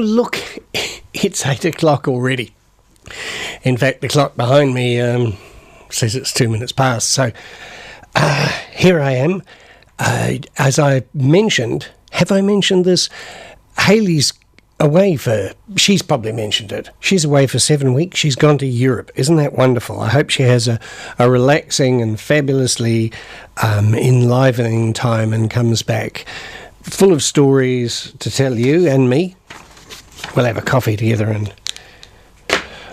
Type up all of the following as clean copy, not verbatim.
look, it's 8 o'clock already. In fact, the clock behind me says it's 2 minutes past. So here I am. As I mentioned, have I mentioned this? Hayley's away she's probably mentioned it. She's away for 7 weeks. She's gone to Europe. Isn't that wonderful? I hope she has a relaxing and fabulously enlivening time and comes back full of stories to tell you and me. We'll have a coffee together and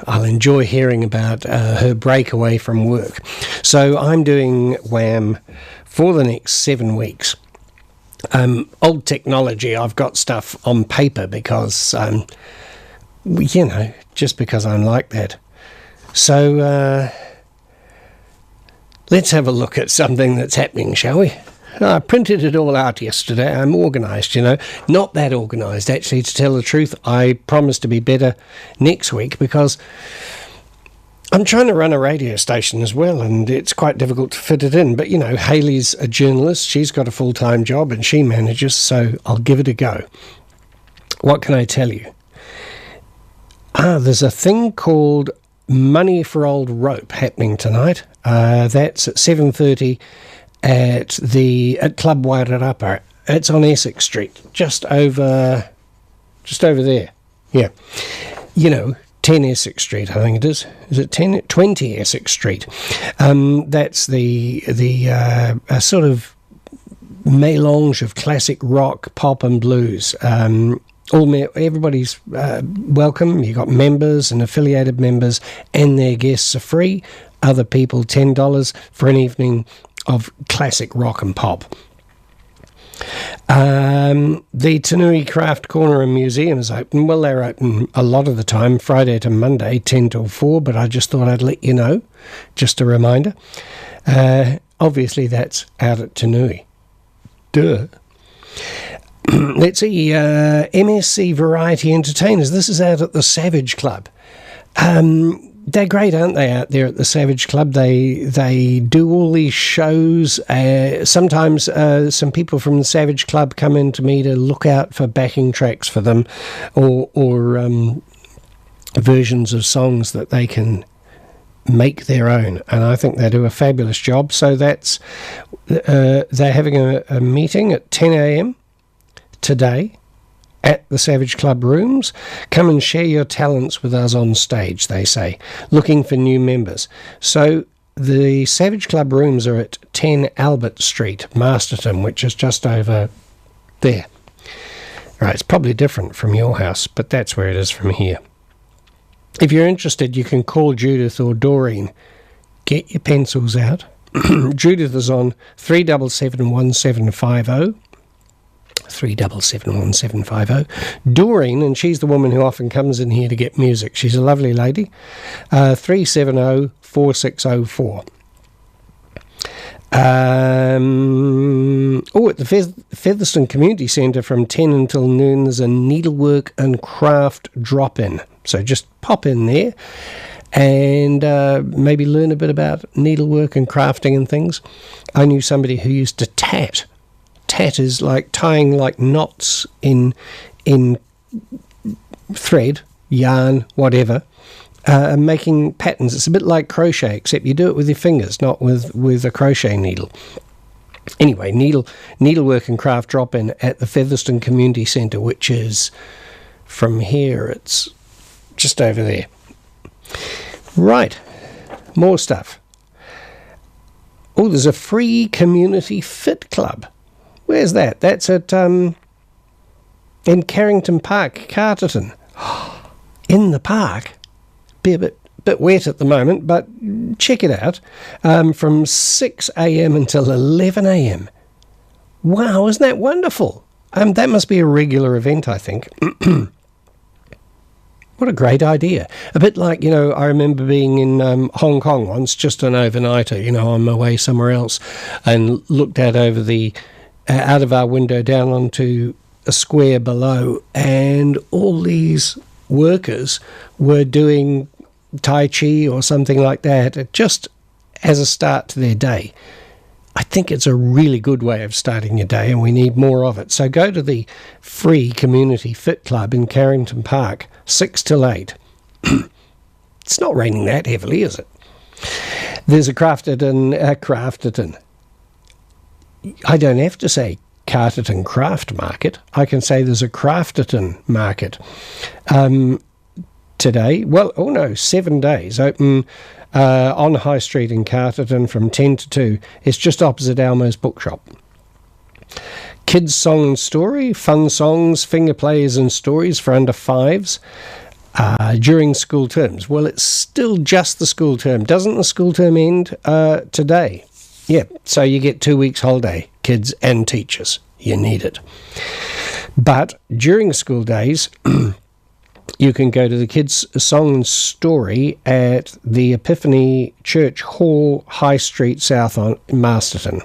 I'll enjoy hearing about her break away from work. So I'm doing Wham for the next 7 weeks. Old technology, I've got stuff on paper because, just because I'm like that. So let's have a look at something that's happening, shall we? I printed it all out yesterday. I'm organised, Not that organised, actually, to tell the truth. I promise to be better next week because I'm trying to run a radio station as well, and it's quite difficult to fit it in. But, Hayley's a journalist. She's got a full-time job, and she manages, so I'll give it a go. What can I tell you? There's a thing called Money for Old Rope happening tonight. That's at 7:30 at Club Wairarapa. It's on Essex Street, just over there. Yeah. 10 Essex Street, I think it is. Is it 10? 20 Essex Street. That's the sort of melange of classic rock, pop and blues. Everybody's welcome. You've got members and affiliated members, and their guests are free. Other people, $10 for an evening of classic rock and pop. The Tanui Craft Corner and Museum is open. Well, they're open a lot of the time, Friday to Monday, 10 till 4, but I just thought I'd let you know, just a reminder. Obviously, that's out at Tanui. Duh. Let's see, MSC Variety Entertainers. This is out at the Savage Club. They're great, aren't they, out there at the Savage Club? They do all these shows. Sometimes some people from the Savage Club come in to me to look out for backing tracks for them or versions of songs that they can make their own. And I think they do a fabulous job. So that's they're having a meeting at 10 a.m. today at the Savage Club rooms. Come and share your talents with us on stage, they say. Looking for new members. So the Savage Club rooms are at 10 Albert Street, Masterton, which is just over there. Right, it's probably different from your house, but that's where it is from here. If you're interested, you can call Judith or Doreen. Get your pencils out. Judith is on 3771750. 3771750. Doreen, and she's the woman who often comes in here to get music. She's a lovely lady. 3704604. At the Featherston Community Centre from 10 until noon, there's a needlework and craft drop-in. So just pop in there and maybe learn a bit about needlework and crafting and things. I knew somebody who used to tat. Tat is like tying like knots in thread, yarn, whatever, making patterns. It's a bit like crochet, except you do it with your fingers, not with a crochet needle. Anyway, needlework and craft drop-in at the Featherston Community Centre, which is from here, it's just over there. Right, more stuff. Oh, there's a free community fit club. Where's that? That's at in Carrington Park, Carterton. In the park. Be a bit wet at the moment, but check it out. From 6 a.m. until 11 a.m. Wow, isn't that wonderful? That must be a regular event, I think. What a great idea. A bit like, I remember being in Hong Kong once, just an overnighter, on my way somewhere else, and looked out over out of our window down onto a square below, and all these workers were doing Tai Chi or something like that, just as a start to their day. I think it's a really good way of starting your day, and we need more of it. So go to the free Community Fit Club in Carrington Park, 6 till 8. It's not raining that heavily, is it? There's a Crafterton. I don't have to say Carterton Craft Market. I can say there's a Crafterton Market today. 7 days open on High Street in Carterton from 10 to 2. It's just opposite Almo's Bookshop. Kids Song and Story, fun songs, finger plays and stories for under 5s during school terms. Well, it's still just the school term. Doesn't the school term end today? Yeah, so you get 2 weeks holiday, kids and teachers. You need it. But during school days, you can go to the Kids Song and Story at the Epiphany Church Hall, High Street South in Masterton.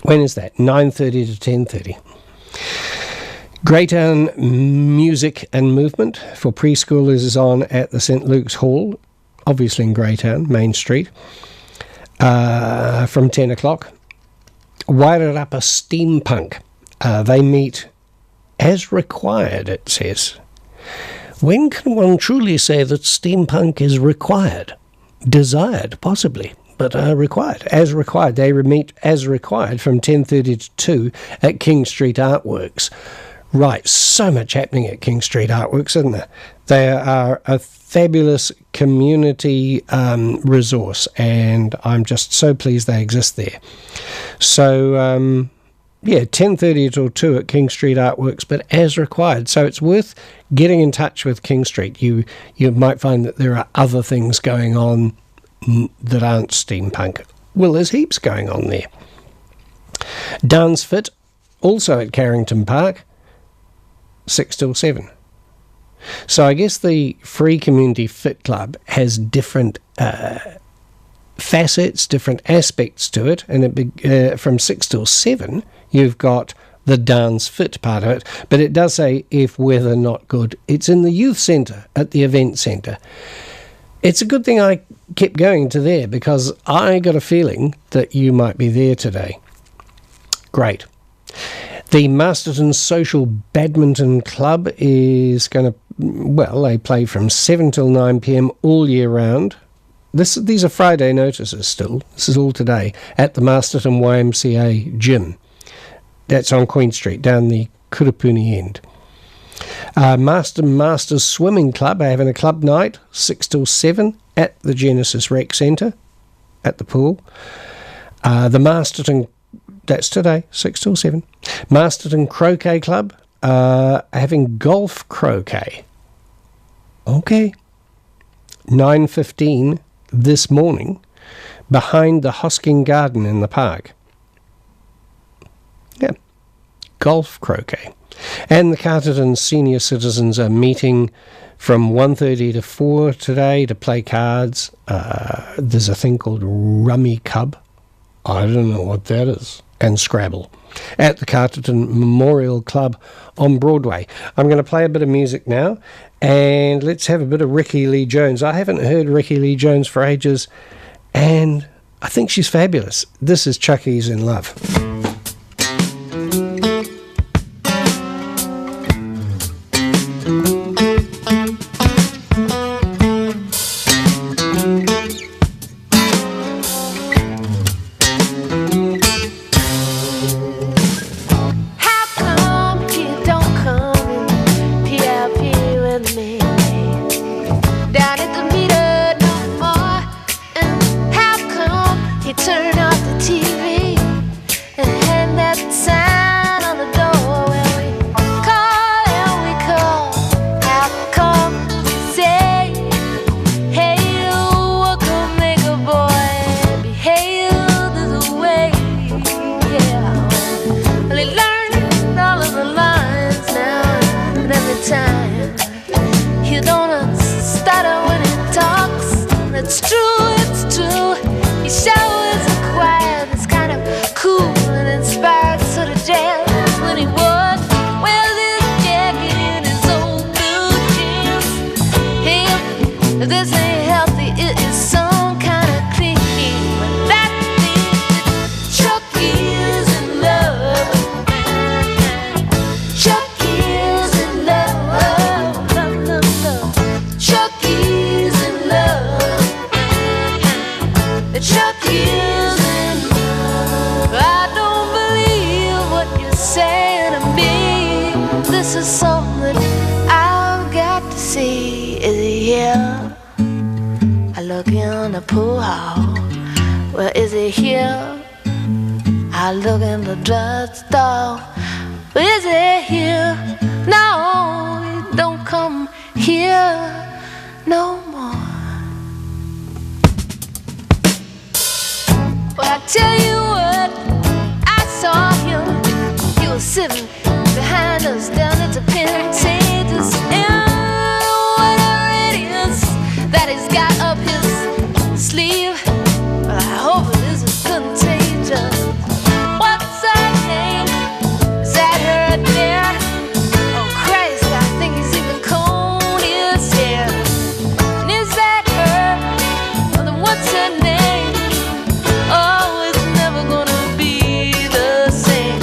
When is that? 9:30 to 10:30. Greytown Music and Movement for preschoolers is on at the St. Luke's Hall, obviously in Greytown, Main Street, from 10 o'clock. Wairarapa Steampunk. They meet as required, it says. When can one truly say that steampunk is required? Desired, possibly, but required. As required. They meet as required from 10:30 to 2 at King Street Artworks. Right, so much happening at King Street Artworks, isn't there? They are a fabulous community resource, and I'm just so pleased they exist there. So, 10:30 till 2 at King Street Artworks, but as required. So it's worth getting in touch with King Street. You might find that there are other things going on that aren't steampunk. Well, there's heaps going on there. Dance Fit, also at Carrington Park, 6 till 7. So I guess the Free Community Fit Club has different facets, different aspects to it, and from 6 till 7 you've got the dance fit part of it, but it does say if weather not good. It's in the youth centre at the event centre. It's a good thing I kept going to there, because I got a feeling that you might be there today. Great. The Masterton Social Badminton Club is going to, they play from 7 till 9 p.m. all year round. These are Friday notices still. This is all today at the Masterton YMCA gym. That's on Queen Street, down the Kurupuni end. Masters Swimming Club are having a club night, 6 till 7 at the Genesis Rec Centre, at the pool. The Masterton, that's today, 6 till 7. Masterton Croquet Club having golf croquet. Okay. 9:15 this morning behind the Hosking Garden in the park. Yeah, golf croquet. And the Carterton senior citizens are meeting from 1:30 to 4 today to play cards. There's a thing called Rummy Cub. I don't know what that is. And Scrabble at the Carterton Memorial Club on Broadway. I'm going to play a bit of music now, and let's have a bit of Rickie Lee Jones. I haven't heard Rickie Lee Jones for ages, and I think she's fabulous. This is Chucky's in Love. Turn off the TV and pool hall. Well, is it here? I look in the drugstore. Is it here? No, it don't come here no more. Well, I tell you what, I saw him. He was sitting behind us down at the Pentatus. And whatever it is that he's got up his sleeve, well, I hope it isn't contagious. What's her name? Is that her there? Oh Christ, I think he's even combed his hair. And is that her? Well, then what's her name? Oh, it's never gonna be the same.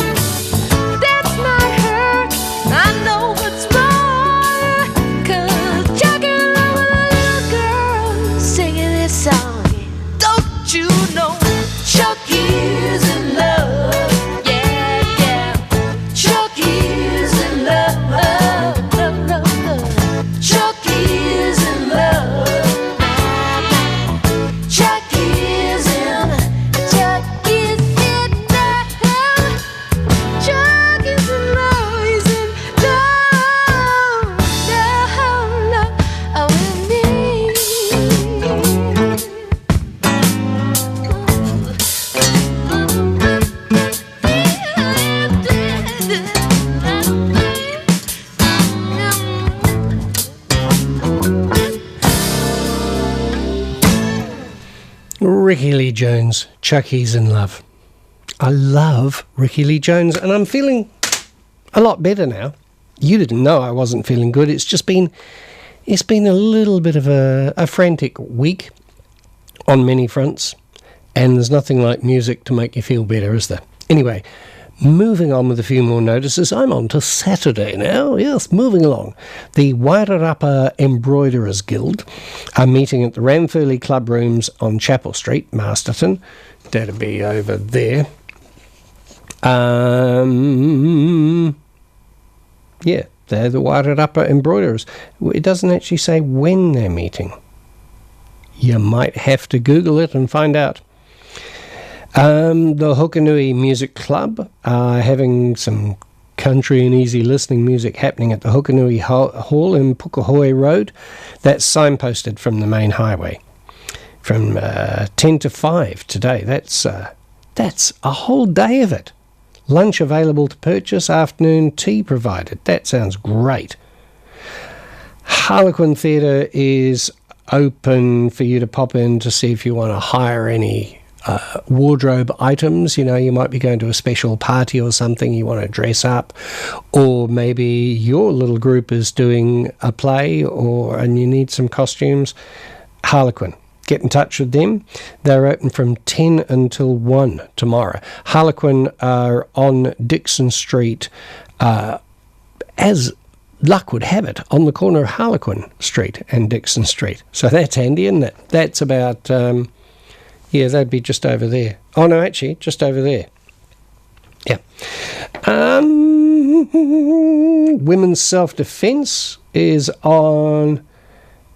That's not her, I know what's more. 'Cause Chucky along with a little girl singing this song. Don't you know Chucky's in love? Yeah, yeah. Chucky's in love, love, love, love. Chucky's in love. Chucky's in love. Chucky's in love. Chucky's in love. He's in love, love, love with me. Ricky Lee Jones, Chucky's in Love. I love Ricky Lee Jones, and I'm feeling a lot better now. You didn't know I wasn't feeling good. It's been a little bit of a frantic week on many fronts, and there's nothing like music to make you feel better, is there? Anyway, moving on with a few more notices. I'm on to Saturday now. Yes, moving along. The Wairarapa Embroiderers Guild are meeting at the Ranfurly Club Rooms on Chapel Street, Masterton. That'll be over there. Yeah, they're the Wairarapa Embroiderers. It doesn't actually say when they're meeting. You might have to Google it and find out. The Hokanui Music Club are having some country and easy listening music happening at the Hokanui Hall in Pukehoe Road. That's signposted from the main highway from 10 to 5 today. That's a whole day of it. Lunch available to purchase, afternoon tea provided. That sounds great. Harlequin Theatre is open for you to pop in to see if you want to hire any wardrobe items. You know, you might be going to a special party or something, you want to dress up, or maybe your little group is doing a play and you need some costumes. Harlequin, get in touch with them. They're open from 10 until 1 tomorrow. Harlequin are on Dixon Street, as luck would have it, on the corner of Harlequin Street and Dixon Street. So that's handy, isn't it? That's about yeah, that'd be just over there. Oh, no, actually, just over there. Yeah. Women's Self-Defence is on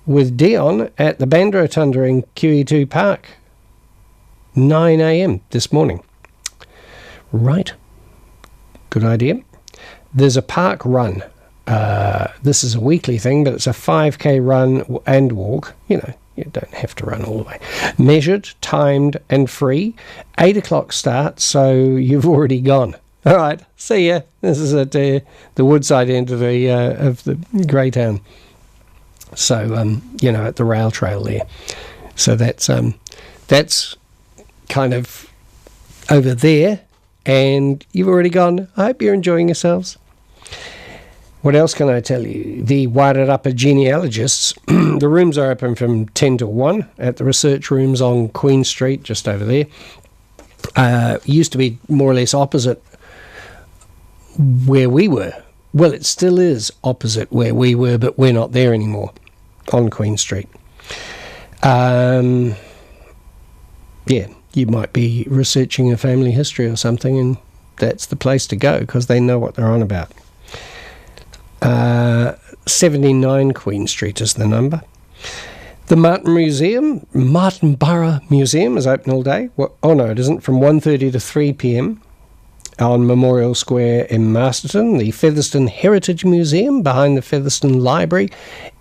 with Dion at the Bandrotunda in QE2 Park. 9 a.m. this morning. Right. Good idea. There's a park run. This is a weekly thing, but it's a 5K run and walk. You know, you don't have to run all the way. Measured, timed, and free. 8 o'clock start, so you've already gone. All right, see ya. This is at the Woodside end of the Greytown. So, you know, at the rail trail there. So that's kind of over there, and you've already gone. I hope you're enjoying yourselves. What else can I tell you? The Wairarapa Genealogists, the rooms are open from 10 to 1 at the research rooms on Queen Street, just over there. Used to be more or less opposite where we were. Well, it still is opposite where we were, but we're not there anymore, on Queen Street. Yeah, you might be researching a family history or something, and that's the place to go, because they know what they're on about. 79 Queen Street is the number. The Martin Borough Museum is open all day. Oh no, it isn't. From 1:30 to 3 p.m. on Memorial Square in Masterton. The Featherston Heritage Museum behind the Featherston Library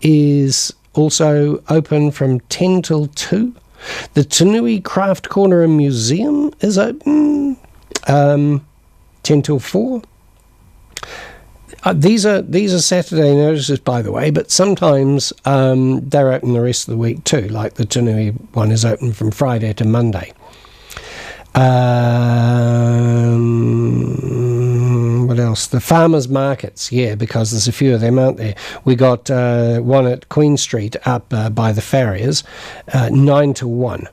is also open from 10 till 2. The Tanui Craft Corner and Museum is open 10 till 4. These are Saturday notices, by the way, but sometimes they're open the rest of the week too, like the Tanui one is open from Friday to Monday. What else? The farmers markets, because there's a few of them, aren't there? We got one at Queen Street up by the farriers, 9 to 1,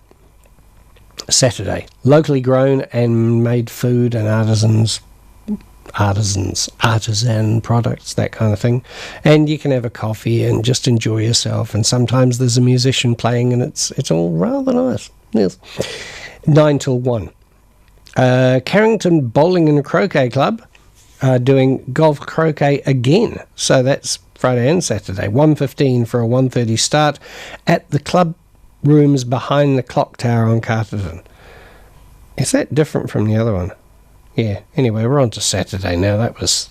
Saturday. Locally grown and made food and artisan products, that kind of thing. And you can have a coffee and just enjoy yourself. And sometimes there's a musician playing, and it's all rather nice. Yes. 9 till 1. Carrington Bowling and Croquet Club doing golf croquet again. So that's Friday and Saturday. 1:15 for a 1:30 start at the club rooms behind the clock tower on Carterton. Is that different from the other one? Yeah, anyway, we're on to Saturday now. That was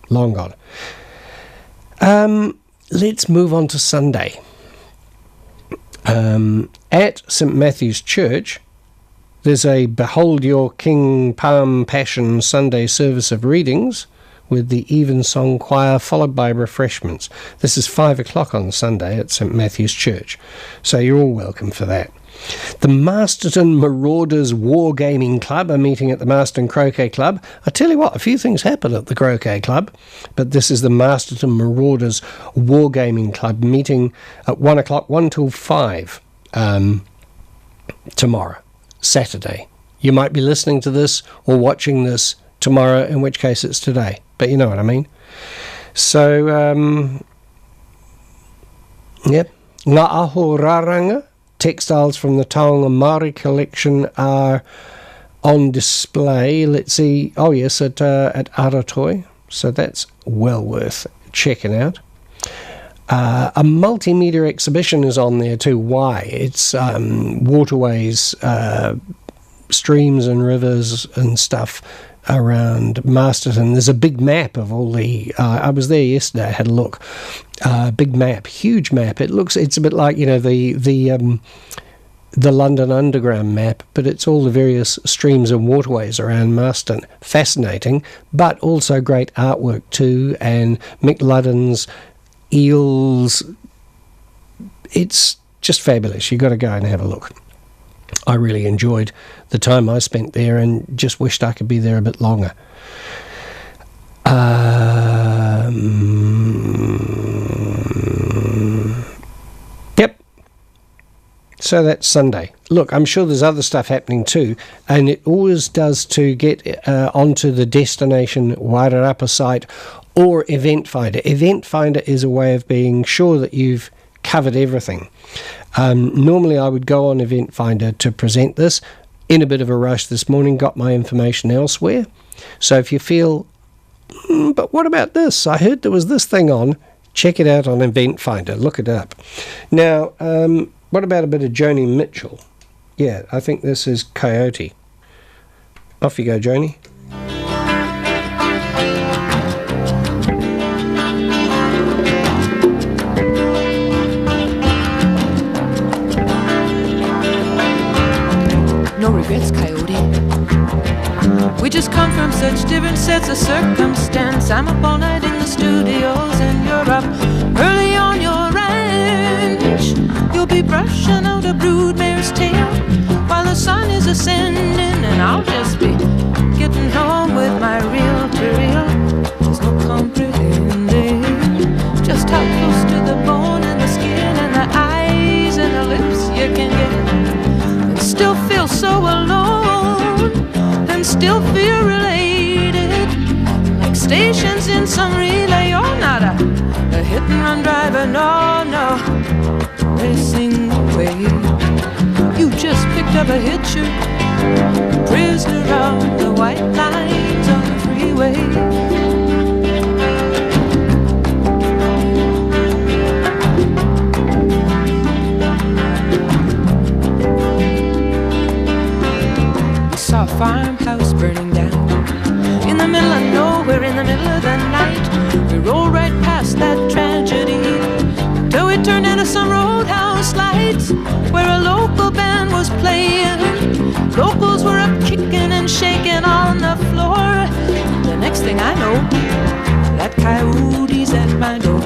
long gone. Let's move on to Sunday. At St. Matthew's Church, there's a Behold Your King Palm Passion Sunday service of readings with the Evensong Choir, followed by refreshments. This is 5 o'clock on Sunday at St. Matthew's Church, so you're all welcome for that. The Masterton Marauders Wargaming Club are meeting at the Masterton Croquet Club. I tell you what, a few things happen at the Croquet Club, but this is the Masterton Marauders Wargaming Club meeting at 1 o'clock, 1 till 5 tomorrow, Saturday. You might be listening to this or watching this tomorrow, in which case it's today, but you know what I mean. So, Nga'ahoraranga textiles from the Taonga Māori collection are on display. Let's see. Oh, yes, at Aratoi. So that's well worth checking out. A multimedia exhibition is on there too. Why? It's waterways, streams and rivers and stuff around Masterton. There's a big map of all the... I was there yesterday, I had a look. Big map, huge map. It's a bit like, the London Underground map, but it's all the various streams and waterways around Masterton. Fascinating, but also great artwork too, and Mick Ludden's eels. It's just fabulous. You've got to go and have a look. I really enjoyed the time I spent there and just wished I could be there a bit longer. Yep. So that's Sunday. Look, I'm sure there's other stuff happening too, and it always does to get onto the Destination Wairarapa site or Event Finder. Event Finder is a way of being sure that you've covered everything. Normally I would go on Event Finder to present this. In a bit of a rush this morning, got my information elsewhere. So if you feel, but what about this? I heard there was this thing on. Check it out on Event Finder. Look it up. Now, what about a bit of Joni Mitchell? Yeah, I think this is Coyote. Off you go, Joni. No regrets, Coyote. We just come from such different sets of circumstance. I'm up all night in the studios and you're up early on your ranch. You'll be brushing out a broodmare's tail while the sun is ascending, and I'll just be getting home with my reel-to-reel. There's no comprehending just how close to the bone and the skin and the eyes and the lips you can get. Still feel so alone and still feel related, like stations in some relay. You're not a hit and run driver, no, racing away. You just picked up a hitcher, prisoner of the white lines on the freeway. saw a farmhouse burning down. In the middle of nowhere, in the middle of the night, we rolled right past that tragedy, till we turned into some roadhouse lights, where a local band was playing. Locals were up kicking and shaking on the floor. The next thing I know, that coyote's at my door.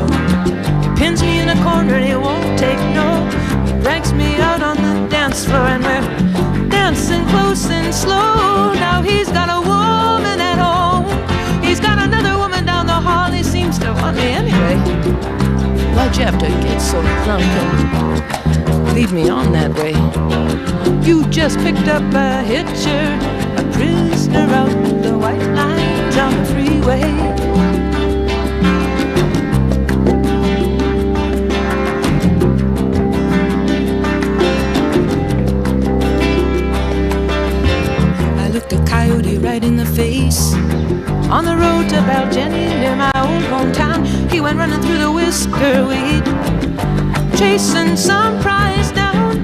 He pins me in a corner and he won't take no. He drags me out on the dance floor and we're dancing close and slow. Now he's got a woman at home, he's got another woman down the hall. He seems to want me anyway. Why'd you have to get so drunk and lead me on that way? You just picked up a hitcher, a prisoner out the white lines on the freeway. I looked a coyote right in the face on the road to Baljenny near my old hometown. He went running through the whisker weed, chasing some prize down,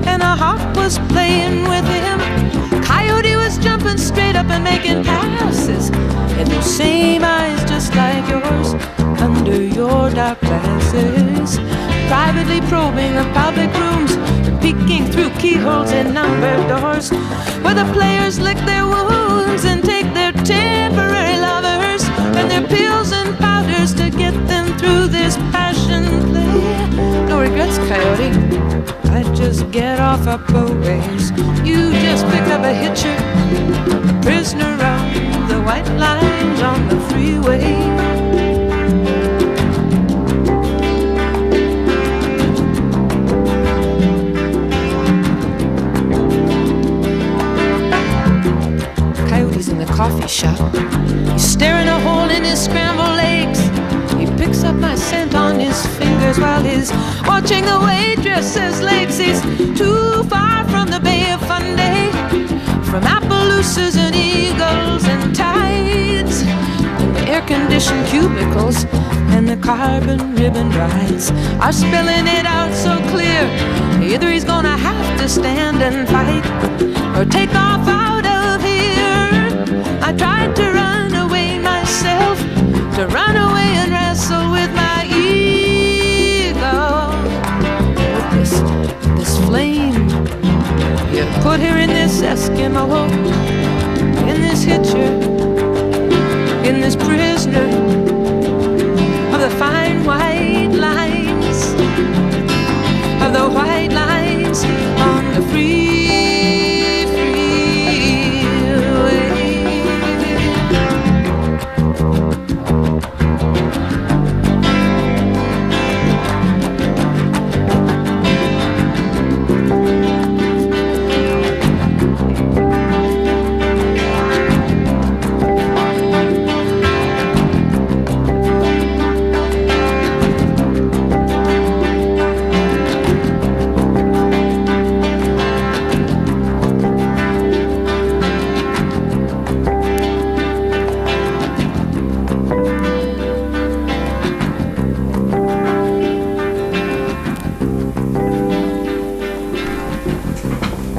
and a hawk was playing with him. Coyote was jumping straight up and making passes, and those same eyes just like yours under your dark glasses, privately probing the public rooms, peeking through keyholes in numbered doors, where the players lick their wounds and take their temporary lovers and their pills and powders to get them through this passion play. No regrets, Coyote, I just get off up a ways. You just picked up a hitcher, a prisoner on the white lines on the freeway. Coffee shop, he's staring a hole in his scrambled eggs. He picks up my scent on his fingers while he's watching the waitress's legs. He's too far from the Bay of Fundy, from Appaloosas and eagles and tides, and the air-conditioned cubicles and the carbon ribbon rides are spelling it out so clear. Either he's gonna have to stand and fight or take off out of here. I tried to run away myself, to run away and wrestle with my ego. This flame you put here in this Eskimo, in this hitcher, in this prisoner of the fine white lines, of the white lines on the freeway.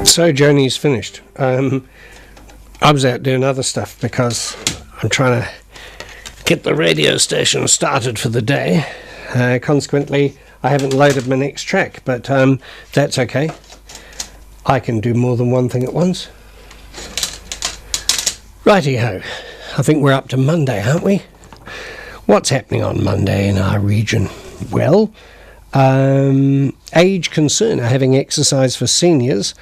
So Joni's finished. I was out doing other stuff because I'm trying to get the radio station started for the day. Consequently, I haven't loaded my next track, but that's okay. I can do more than one thing at once. Righty-ho. I think we're up to Monday, aren't we? What's happening on Monday in our region? Well, Age Concern are having exercise for seniors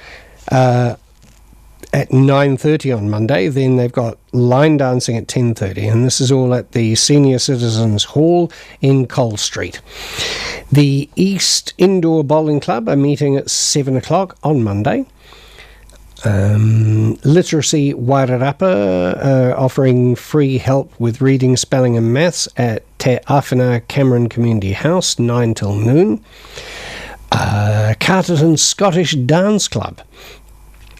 at 9:30 on Monday. Then they've got line dancing at 10:30, and this is all at the Senior Citizens Hall in Cole Street. The East Indoor Bowling Club are meeting at 7 o'clock on Monday. Literacy Wairarapa offering free help with reading, spelling and maths at Te Awhina Cameron Community House, 9 till noon. Carterton Scottish Dance Club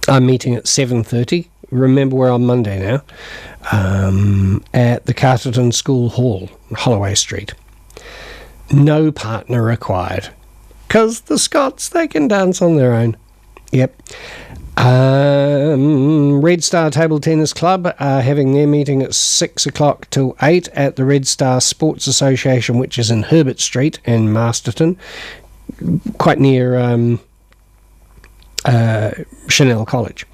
are meeting at 7:30. Remember, we're on Monday now. At the Carterton School Hall, Holloway Street. No partner required, because the Scots, they can dance on their own. Yep. Red Star Table Tennis Club are having their meeting at 6 o'clock till 8 at the Red Star Sports Association, which is in Herbert Street in Masterton, quite near Chanel College.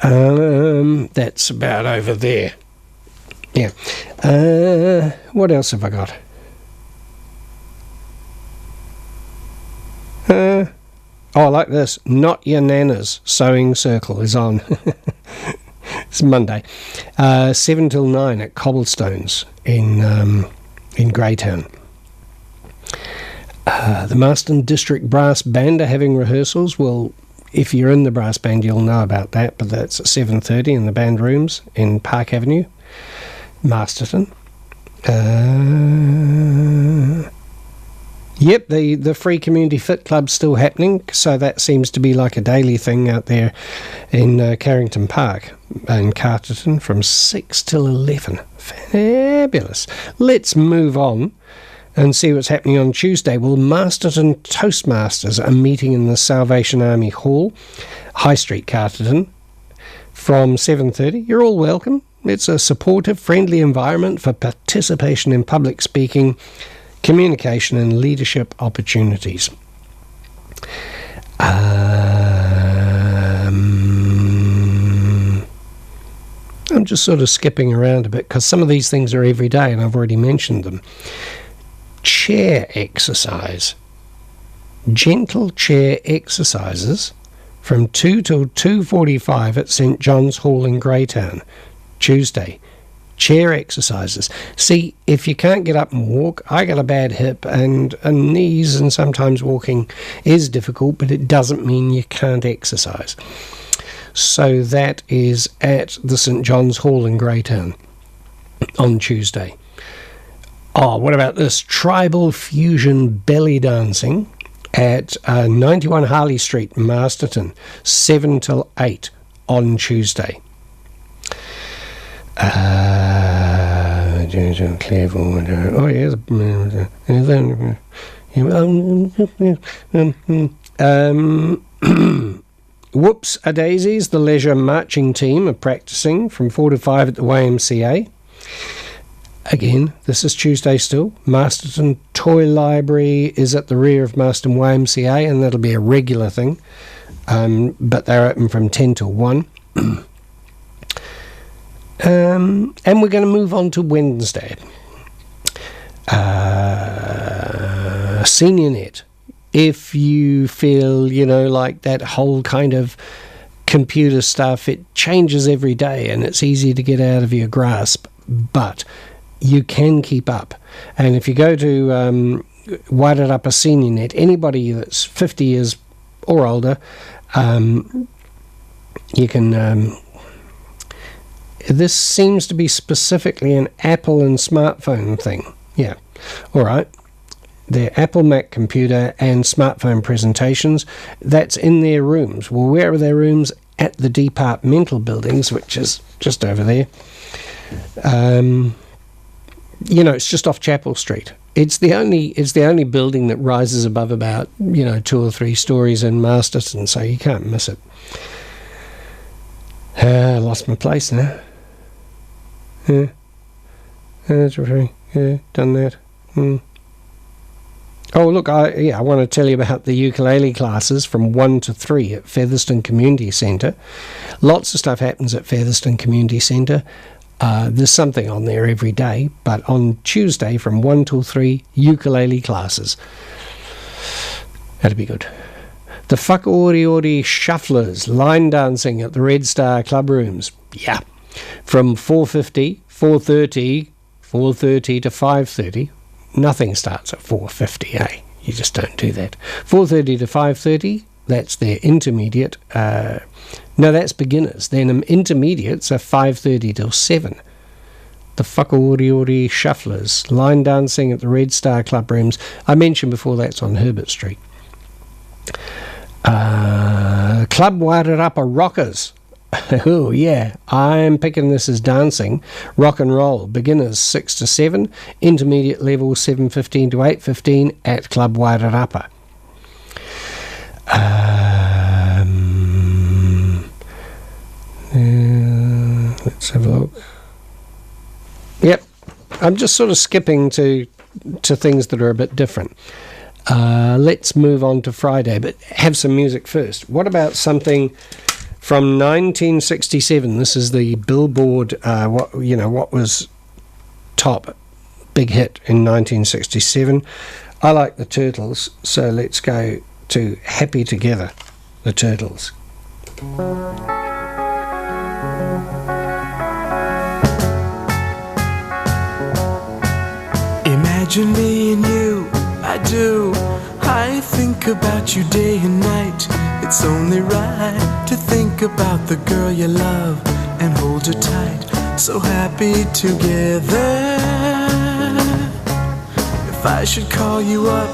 That's about over there. Yeah. What else have I got? I like this. Not Your Nana's Sewing Circle is on. It's Monday. 7 till 9 at Cobblestones in Greytown. The Marston District Brass Band are having rehearsals. Well, if you're in the brass band, you'll know about that, but that's at 7:30 in the band rooms in Park Avenue, Masterton. Yep, the Free Community Fit Club's still happening, so that seems to be like a daily thing out there in Carrington Park in Carterton from 6 till 11. Fabulous. Let's move on and see what's happening on Tuesday. Well, Masterton Toastmasters are meeting in the Salvation Army Hall, High Street, Carterton, from 7:30. You're all welcome. It's a supportive, friendly environment for participation in public speaking, communication and leadership opportunities. I'm just sort of skipping around a bit because some of these things are every day and I've already mentioned them. Chair exercise. Gentle chair exercises from 2 till 2:45 at St John's Hall in Greytown, Tuesday. Chair exercises. See, if you can't get up and walk, I got a bad hip and knees, and sometimes walking is difficult, but it doesn't mean you can't exercise. So that is at the St John's Hall in Greytown on Tuesday. Oh, what about this? Tribal Fusion Belly Dancing at 91 Harley Street, Masterton, 7 till 8 on Tuesday. Whoops a Daisies, the leisure marching team are practicing from 4 to 5 at the YMCA. Again, this is Tuesday still. Masterton Toy Library is at the rear of Masterton YMCA, and that'll be a regular thing. But they're open from 10 till 1. And we're going to move on to Wednesday. SeniorNet. If you feel, like that whole kind of computer stuff, it changes every day and it's easy to get out of your grasp, but you can keep up. And if you go to Wairarapa SeniorNet, anybody that's 50 years or older, you can... this seems to be specifically an Apple and smartphone thing. Yeah. All right. Their Apple Mac computer and smartphone presentations, that's in their rooms. Well, where are their rooms? At the departmental buildings, which is just over there. It's just off Chapel Street. It's the only building that rises above about 2 or 3 stories in Masterton, so you can't miss it. I lost my place now. Yeah, that's right. Yeah, done that. Oh, look, I want to tell you about the ukulele classes from 1 to 3 at Featherston Community Centre. Lots of stuff happens at Featherston Community Centre. There's something on there every day, but on Tuesday from 1 till 3, ukulele classes. That'd be good. The Whakaoriori Shufflers, line dancing at the Red Star Club Rooms. Yeah. From 4:30 to 5:30. Nothing starts at 4:50, eh? You just don't do that. 4:30 to 5:30, that's their intermediate. No, that's beginners. Then intermediates are 5:30 till 7. The Whakaoriori Shufflers, line dancing at the Red Star Club Rooms. I mentioned before that's on Herbert Street. Club Wairarapa Rockers. Oh, yeah. I'm picking this as dancing. Rock and roll. Beginners 6 to 7. Intermediate level 7:15 to 8:15 at Club Wairarapa. Let's have a look. Yep, I'm just sort of skipping to things that are a bit different. Let's move on to Friday, but have some music first. What about something from 1967? This is the Billboard, what was top big hit in 1967. I like the Turtles, so let's go to Happy Together, the Turtles. Imagine me and you, I do. I think about you day and night. It's only right to think about the girl you love and hold her tight. So happy together. If I should call you up,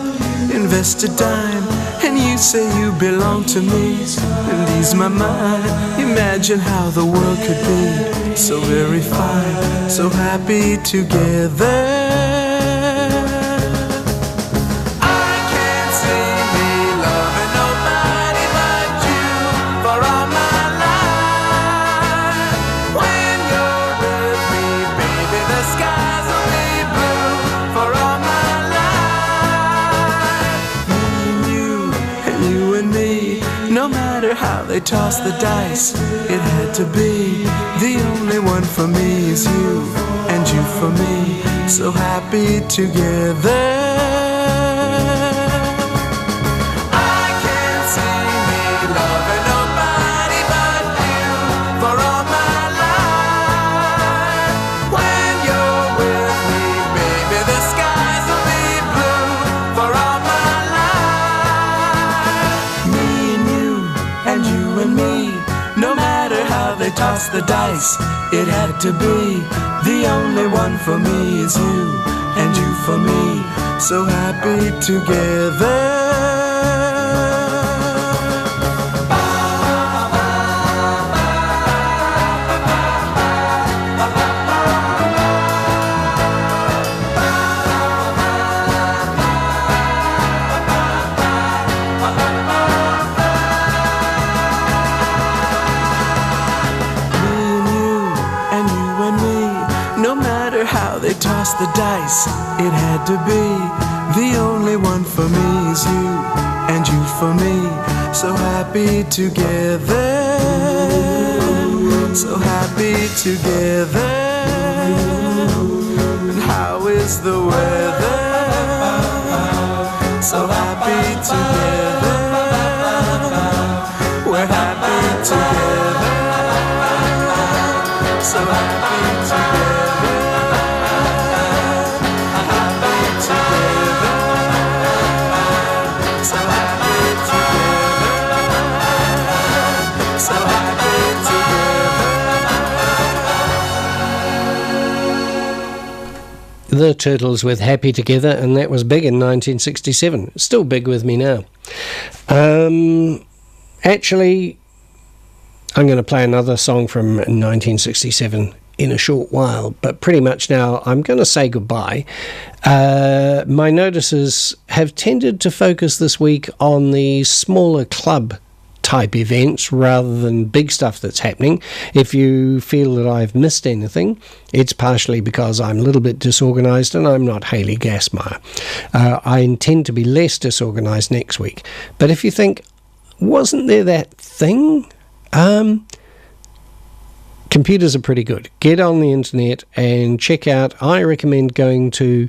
invest a dime, and you say you belong to me and ease my mind, imagine how the world could be so very fine, so happy together. How they toss the dice, it had to be. The only one for me is you, and you for me, so happy together. I can't see me loving nobody but you for all my life. When you're with me, baby, the skies will be blue for all my life. Me and you, and you and me, no matter how they toss the dice, it had to be. The only one for me is you, and you for me, so happy together. Toss the dice, it had to be. The only one for me is you, and you for me, so happy together, so happy together. And how is the weather? So happy together, we're happy together, so happy together. The Turtles with Happy Together, and that was big in 1967. It's still big with me now. Actually, I'm going to play another song from 1967 in a short while, but pretty much now I'm going to say goodbye. My notices have tended to focus this week on the smaller club type events rather than big stuff that's happening. If you feel that I've missed anything, it's partially because I'm a little bit disorganised and I'm not Hayley Gassmeyer. I intend to be less disorganised next week. But if you think, wasn't there that thing? Computers are pretty good. Get on the internet and check out. I recommend going to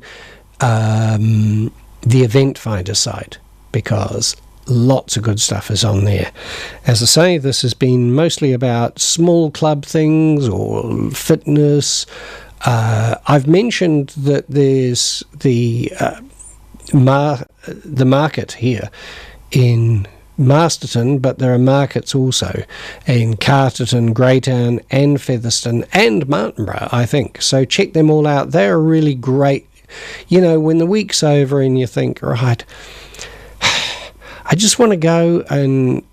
the Event Finder site, because lots of good stuff is on there. As I say, this has been mostly about small club things or fitness. I've mentioned that there's the market here in Masterton, but there are markets also in Carterton, Greytown and Featherston and Martinborough, I think. So check them all out. They're really great. You know, when the week's over and you think, right, I just want to go and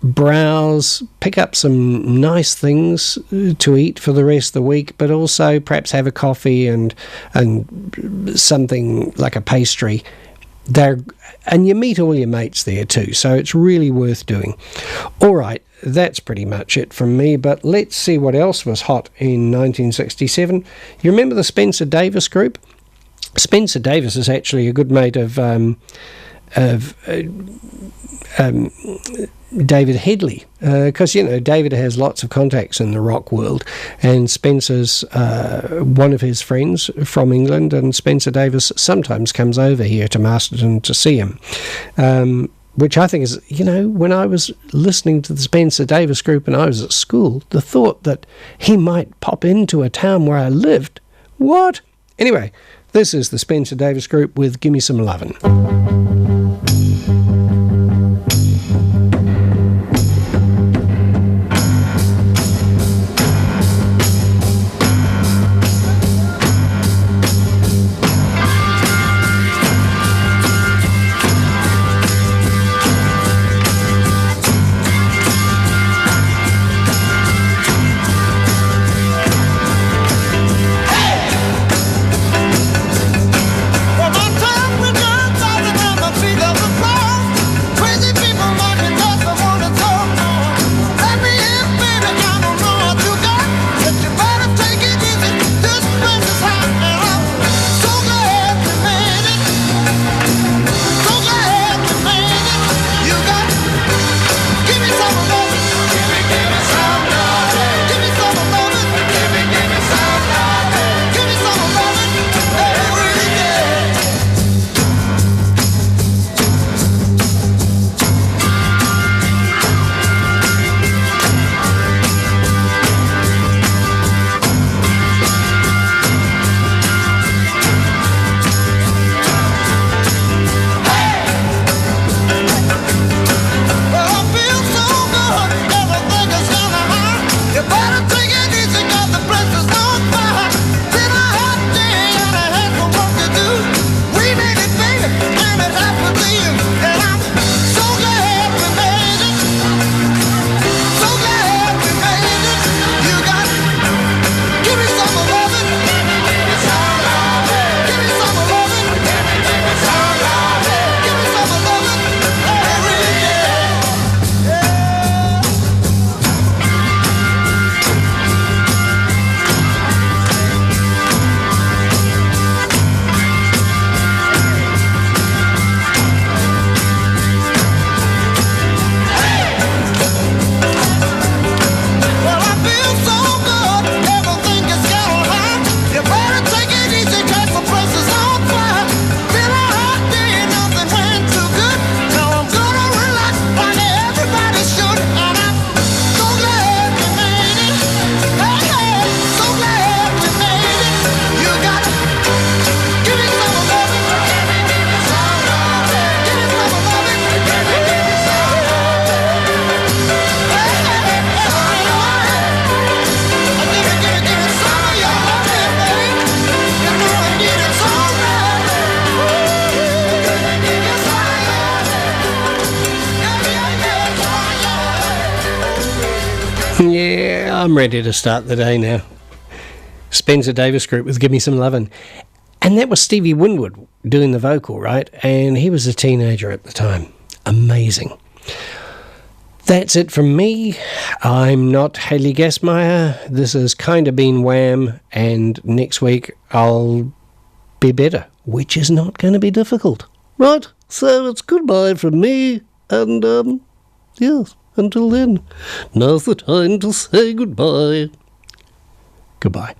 browse, pick up some nice things to eat for the rest of the week, but also perhaps have a coffee and something like a pastry. And you meet all your mates there too, so it's really worth doing. All right, that's pretty much it from me, but let's see what else was hot in 1967. You remember the Spencer Davis Group? Spencer Davis is actually a good mate of David Headley, because David has lots of contacts in the rock world, and Spencer's one of his friends from England, and Spencer Davis sometimes comes over here to Masterton to see him, which I think is, when I was listening to the Spencer Davis Group and I was at school, the thought that he might pop into a town where I lived, what? Anyway, this is the Spencer Davis Group with Gimme Some Lovin'. Well, my time will come by the time I feel Yeah, I'm ready to start the day now. Spencer Davis Group with Give Me Some Lovin'. And that was Stevie Winwood doing the vocal, right? And he was a teenager at the time. Amazing. That's it from me. I'm not Haley Gassmeyer. This has kind of been Wham, and next week I'll be better, which is not going to be difficult. Right, so it's goodbye from me, and, yes, until then, now's the time to say goodbye. Goodbye.